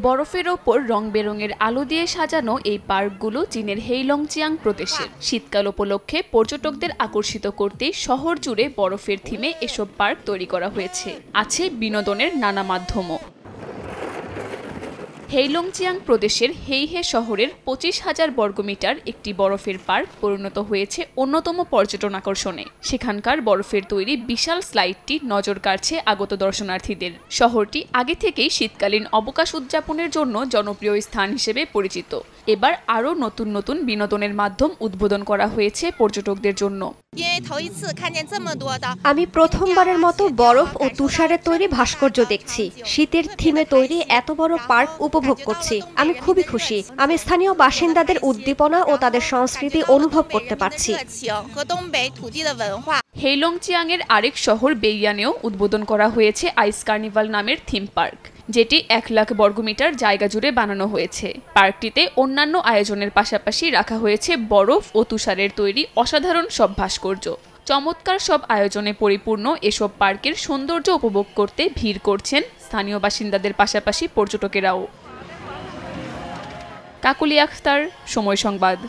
বরফের ওপর রং বেরঙের আলো দিয়ে সাজানো এই পার্কগুলো চীনের হেইলংজিয়াং প্রদেশের। শীতকাল উপলক্ষে পর্যটকদের আকর্ষিত করতে শহর জুড়ে বরফের থিমে এসব পার্ক তৈরি করা হয়েছে। আছে বিনোদনের নানা মাধ্যমও। হেইলংজিয়াং প্রদেশের হেইহে শহরের 25,000 বর্গমিটার একটি বরফের পার্ক পরিণত হয়েছে অন্যতম পর্যটন আকর্ষণে। সেখানকার বরফের তৈরি বিশাল স্লাইডটি নজর কাড়ছে আগত দর্শনার্থীদের। শহরটি আগে থেকেই শীতকালীন অবকাশ উদযাপনের জন্য জনপ্রিয় স্থান হিসেবে পরিচিত। এবার আরও নতুন নতুন বিনোদনের মাধ্যম উদ্বোধন করা হয়েছে পর্যটকদের জন্য। আমি প্রথমবারের মতো বরফ ও তুষারের তৈরি ভাস্কর্য দেখছি। শীতের থিমে তৈরি এত বড় পার্ক উপভোগ করছি। আমি খুবই খুশি। আমি স্থানীয় বাসিন্দাদের উদ্দীপনা ও তাদের সংস্কৃতি অনুভব করতে পারছি। হেইলংজিয়াংয়ের আরেক শহর বেইয়ানেও উদ্বোধন করা হয়েছে আইস কার্নিভাল নামের থিম পার্ক, যেটি 1 লাখ বর্গমিটার জায়গা জুড়ে বানানো হয়েছে। পার্কটিতে অন্যান্য আয়োজনের পাশাপাশি রাখা হয়েছে বরফ ও তুষারের তৈরি অসাধারণ সব ভাস্কর্য। চমৎকার সব আয়োজনে পরিপূর্ণ এসব পার্কের সৌন্দর্য উপভোগ করতে ভিড় করছেন স্থানীয় বাসিন্দাদের পাশাপাশি পর্যটকেরাও। কাকলি আখতার, সময় সংবাদ।